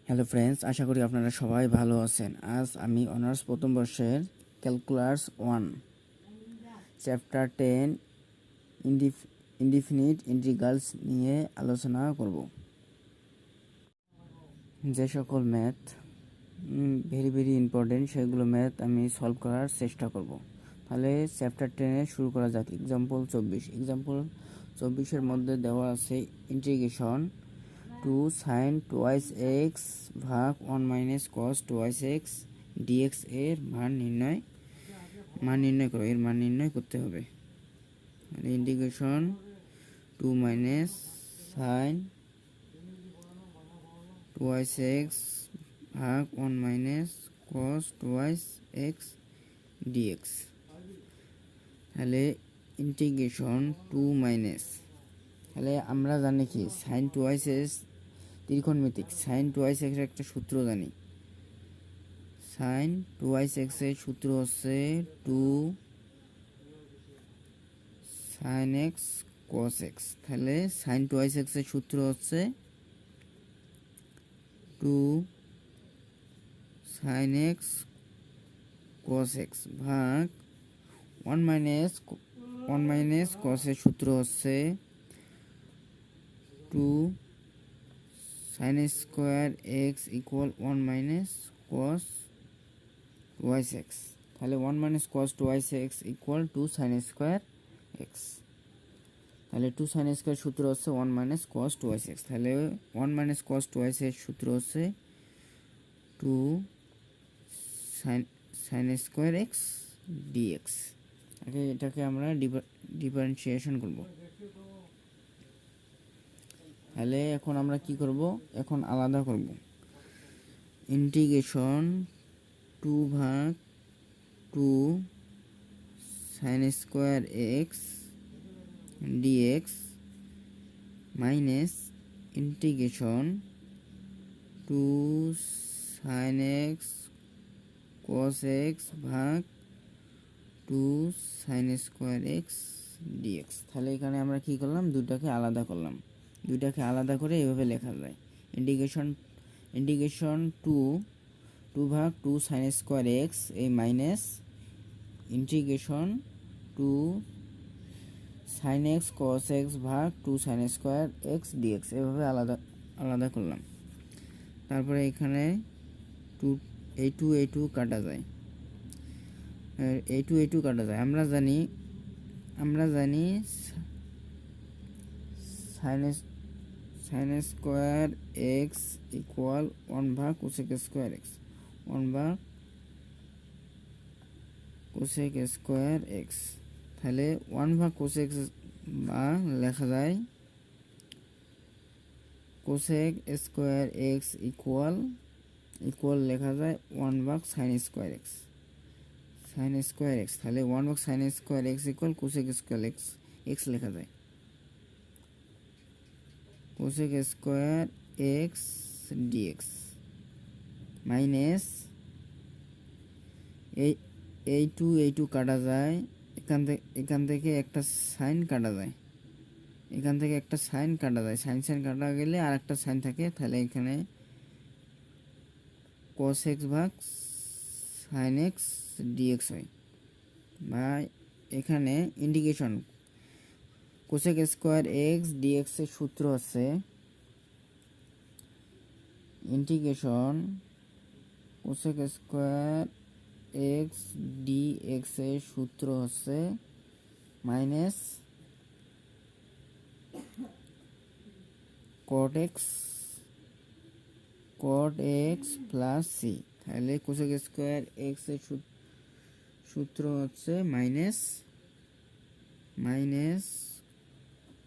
Hello friends, আশা করি আপনারা সবাই ভালো আছেন। আজ আমি অনার্স প্রথম বর্ষের ক্যালকুলাস 1 চ্যাপ্টার 10 ইনডিফিনিট ইন্টিগ্রালস নিয়ে আলোচনা করব। যে সকল ম্যাথ ভেরি ইম্পর্টেন্ট সেগুলো ম্যাথ আমি সলভ করার চেষ্টা করব। তাহলে চ্যাপ্টার 10 শুরু করা যাক। এক্সাম্পল 24 মধ্যে দেওয়া আছে ইন্টিগ্রেশন 2 sin টুয়াইস এক্স ভাগ 1 minus cos twice x dx এর মান নির্ণয় করো। এর মান নির্ণয় করতে হবে। Integration 2 minus sin twice x ভাগ 1 minus cos twice x dx. তাহলে ইন্টিগ্রেশন 2 মাইনাস, তাহলে আমরা জানি কি সাইন টুয়াইস এক্স ত্রিকোণমিতিক। সাইন টুয়াইস এক্স একটা সূত্র জানি। সাইন টুয়াইস এক্স এর সূত্র হচ্ছে 2 সাইন এক্স কস এক্স। তাহলে সাইন টুয়াইস এক্স এর সূত্র হচ্ছে 2 সাইন এক্স কস এক্স ভাগ 1 মাইনাস কস এর সূত্র হচ্ছে 2 sine square x equal 1 minus cos twice x. তাহলে 1 minus cos twice x equal 2 sine square x. তাহলে 2 সাইন স্কোয়ার সূত্র হচ্ছে 1 মাইনাস কস টুয়াইস এক্স। তাহলে 1 মাইনাস কস টুয়াইস এর সূত্র হচ্ছে 2 সাইন স্কোয়ার এক্স ডিএক্স। এটাকে আমরা ডিফারেন্সিয়েশন করব। তাহলে এখন আমরা কি করব? এখন আলাদা করব। ইন্টিগ্রেশন 2 ভাগ 2 sine square x dx minus integration 2 sine x cos x ভাগ 2 সাইন স্কোয়ার এক্স ডিএক্স। তাহলে এখানে আমরা কি করলাম? দুটাকে আলাদা করলাম। দুইটাকে আলাদা করে এভাবে লেখা যায়। ইন্টিগ্রেশন 2 ভাগ 2 সাইন স্কোয়ার এক্স এই minus integration 2 sine x cos x ভাগ 2 সাইন স্কোয়ার এক্স ডিএক্স। এভাবে আলাদা করলাম। তারপরে এখানে এই টু কাটা যায়, এই টু কাটা যায়। আমরা জানি সাইন স্কোয়ার এক্স ইকুয়াল 1 ভাগ কোসেক স্কোয়ার এক্স, 1 ভাগ কোসেক স্কোয়ার এক্স। তাহলে 1 ভাগ কোসেক বা লেখা যায় কোসেক স্কোয়ার এক্স ইকুয়াল লেখা যায় 1 ভাগ সাইন স্কোয়ার এক্স। তাহলে 1 ভাগ sine square x equal cosec square x লেখা যায়। Cosec square x dx minus এই টু কাটা যায়। এখান থেকে একটা সাইন কাটা যায়। সাইন কাটা গেলে আর একটা সাইন থাকে। তাহলে এখানে কস এক্স ভাগ সাইন এক্স ডিএক্স হয়। বা এখানে integration cosec square x dx এর সূত্র হচ্ছে integration cosec square x dx এর সূত্র হচ্ছে minus cot x plus c. তাহলে কোসেক স্কোয়ার এক্স এর সূত্র হচ্ছে minus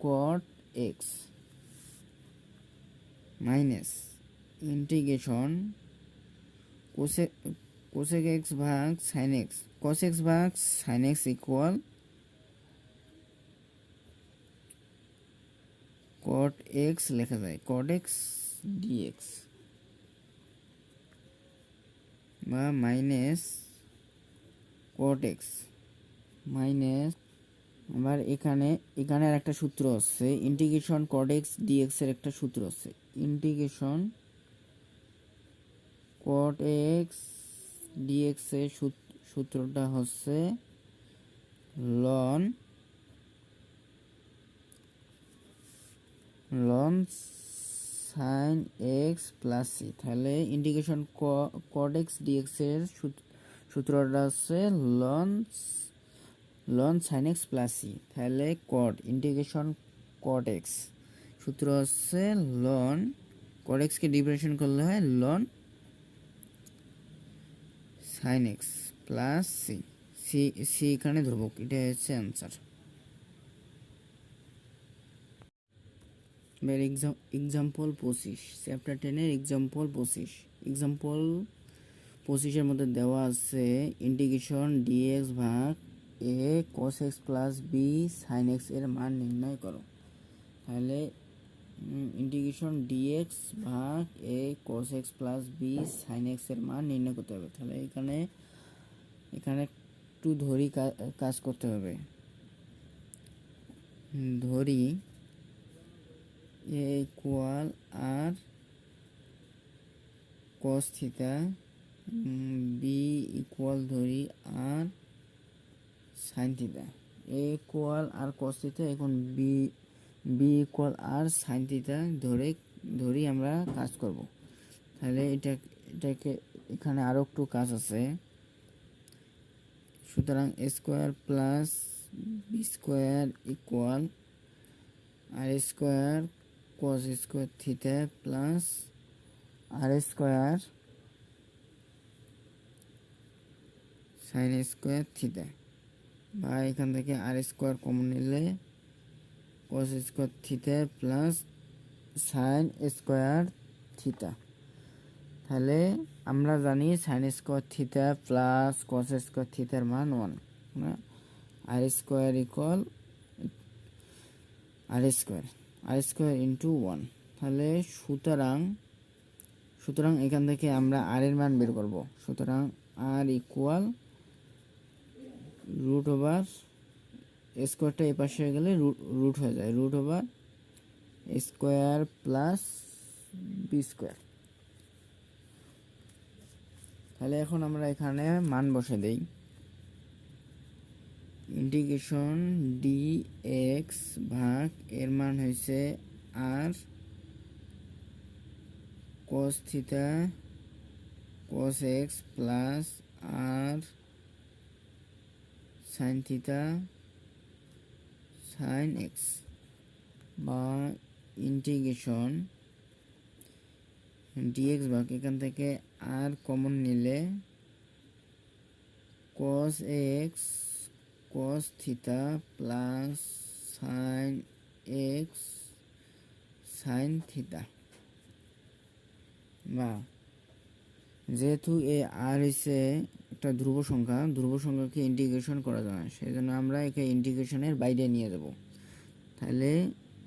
cot x minus integration cosec x ভাগ সাইন এক্স, কস এক্স ভাগ sine x equal cot x লেখা যায়, কট এক্স ডিএক্স বা মাইনাস কট এক্স মাইনাস। আবার এখানে আর একটা সূত্র হচ্ছে ইন্টিগ্রেশন কট এক্স ডিএক্স এর একটা সূত্র হচ্ছে ইন্টিগ্রেশন cot x dx এর সূত্রটা হচ্ছে ln sin x plus c। তাহলে ইন্টিগ্রেশন cot x dx এর সূত্রটা হচ্ছে ln sin x plus c। তাহলে ইন্টিগ্রেশন cot x সূত্র হচ্ছে ln cot x কে ডিফারেন্সিয়েশন করলে হয় ln sin x plus c এখানে ধ্রুবক, এটা হচ্ছে অ্যান্সার। এক্সাম্পল 25, চ্যাপ্টার 10 এর এক্সাম্পল 25। এক্সাম্পল 25 এর মধ্যে দেওয়া আছে ইন্টিগ্রেশন dx ভাগ a cos x plus b sin x এর মান নির্ণয় করো। তাহলে ইন্টিগ্রেশন dx ভাগ a cos x plus b sin x এর মান নির্ণয় করতে হবে। তাহলে এখানে একটু ধরি কাজ করতে হবে। ধরি a equal r cos theta, b equal ধরি r sin theta. a equal r cos theta, এখন b equal r sin theta ধরি আমরা কাজ করব। তাহলে এটাকে এখানে আরও একটু কাজ আছে। সুতরাং a square plus b square equal r square cos square theta plus r square sin square theta, বা এখান থেকে আর স্কোয়ার কমন নিলে cos square theta plus sin square theta. তাহলে আমরা জানি sin square theta plus cos square থিটার মান 1, r square equal r square into 1। তাহলে সুতরাং এখান থেকে আমরা আর এর মান বের করব। সুতরাং আর ইকুয়াল রুট ওভার স্কোয়ারটা এই পাশে হয়ে গেলে রুট হয়ে যায়, root over square plus B square. তাহলে এখন আমরা এখানে মান বসে দেই। ইন্টিগ্রেশন dx ভাগ এর মান হয়েছে R cos theta cos x plus R sin theta sin x, বা ইন্টিগ্রেশন dx ভাগ এখান থেকে আর কমন নিলে cos x cos থিটা plus sin x sin theta, বা যেহেতু এ আর হচ্ছে একটা ধ্রুব সংখ্যাকে ইন্টিগ্রেশন করা যায় না, সেই জন্য আমরা একে ইন্টিগ্রেশনের বাইরে নিয়ে যাব। তাহলে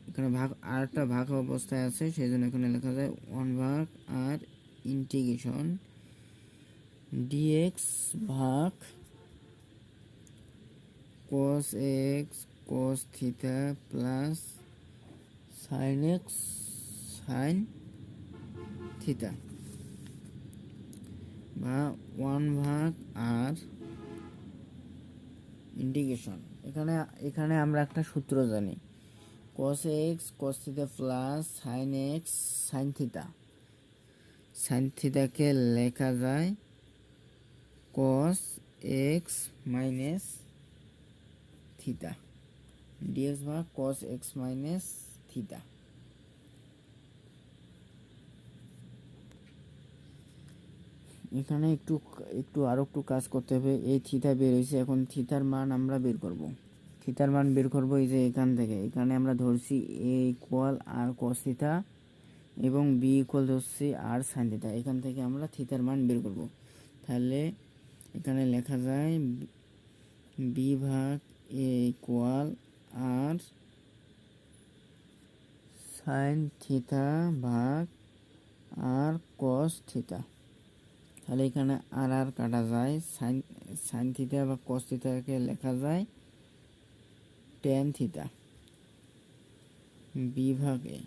এখানে আরটা ভাগ অবস্থায় আছে, সেই জন্য এখানে লেখা যায় 1 ভাগ আর ইন্টিগ্রেশন dx ভাগ cos x cos থিটা plus sin x sin theta, বা 1 ভাগ আর ইন্টিগ্রেশন। এখানে আমরা একটা সূত্র জানি, cos x cos থিটা plus sin x sin theta. sin থিটাকে লেখা যায় cos x minus theta, dx ভাগ cos x মাইনাস থিটা। এখানে একটু আরো একটু কাজ করতে হবে। এই থিটা বের হয়েছে, এখন থিটার মান আমরা বের করব। এই যে এখানে আমরা ধরছি a equal r cos theta এবং b ইকুয়াল ধরছি আর sin থিটা। এখান থেকে আমরা থিটার মান বের করব। তাহলে এখানে লেখা যায় b ভাগ a equal r sin theta ভাগ আর cos থিটা। তাহলে এখানে আর কাটা যায়, sin থিটা বা cos থিটাকে লেখা যায় tan থিটা। b ভাগে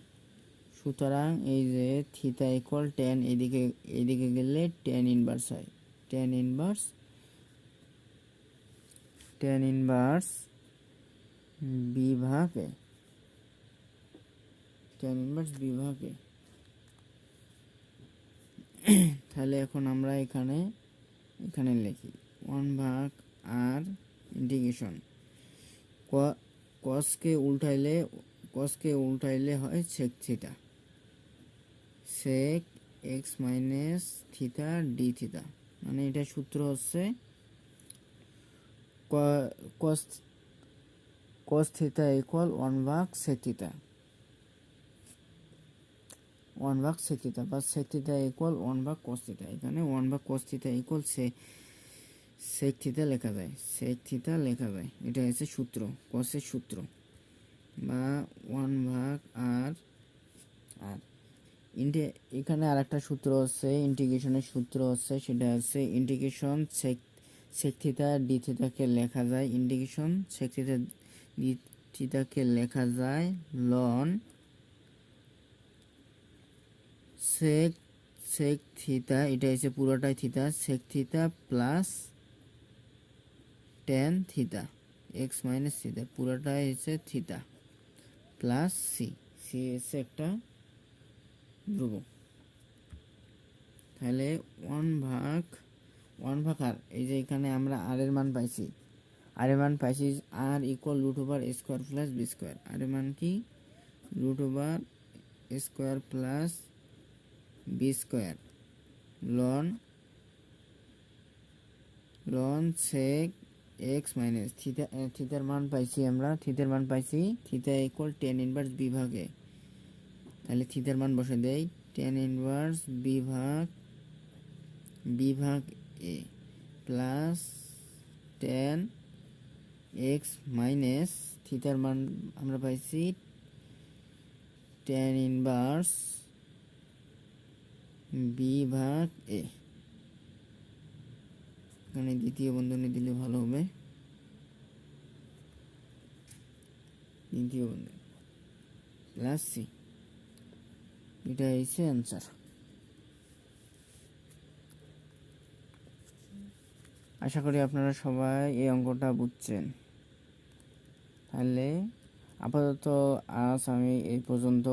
সুতরাং এই যে থিটা ইকুয়াল টেন, এইদিকে গেলে টেন ইনভার্স হয়, টেন ইনভার্স বি ভাগ এ, টেন ইনভার্স বি ভাগ এ। তাহলে এখন আমরা এখানে লিখি 1 ভাগ আর ইন্টিগ্রেশন কসকে উল্টাইলে হয় sec theta, sec x minus theta d theta. মানে এটা সূত্র হচ্ছে কস থিটা ইকুয়াল 1 ভাগ সেক থিটা, 1 ভাগ সেক থিটা বা সেক থিটা ইকুয়াল 1 ভাগ কস থিটা। এখানে 1 ভাগ cos theta equal sec theta লেখা যায়, এটা হচ্ছে সূত্র, কসের সূত্র, বা 1 ভাগ আর এখানে আরেকটা সূত্র হচ্ছে ইন্টিগ্রেশনের সূত্র হচ্ছে, সেটা হচ্ছে ইন্টিগ্রেশন সেক থিটা ডি থিটাকে লেখা যায়, ইন্টিগ্রেশন সেক থিটা ডি থিটাকে লেখা যায় লন সেক থিটা, এটা হচ্ছে পুরোটাই theta, sec theta plus tan theta x minus theta, পুরোটাই হচ্ছে থিটা প্লাস সি হচ্ছে একটা ধ্রুব। তাহলে 1 ভাগ আর এই যে এখানে আমরা আর এর মান পাইছি, R equal root over A square plus B square. R এর মান কি? Root over A square plus B square ln sec x minus থিটার মান পাইছি আমরা, theta equal tan inverse B ভাগে। তাহলে থিটার মান বসে দেই, টেন ইনভার্স বি ভাগ এ প্লাস টেন এক্স মাইনাস থিটার মান আমরা পাইছি টেন ইনভার্স বি ভাগ এ। এখানে দ্বিতীয় বন্ধনী দিলে ভালো হবে, দ্বিতীয় বন্ধনী প্লাস সি, এটা হচ্ছে অ্যান্সার। আশা করি আপনারা সবাই এই অঙ্কটা বুঝছেন। তাহলে আপাতত আজ আমি এই পর্যন্ত।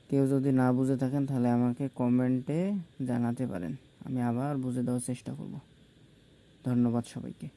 কেউ যদি না বুঝে থাকেন তাহলে আমাকে কমেন্টে জানাতে পারেন, আমি আবার বুঝে দেওয়ার চেষ্টা করব। ধন্যবাদ সবাইকে।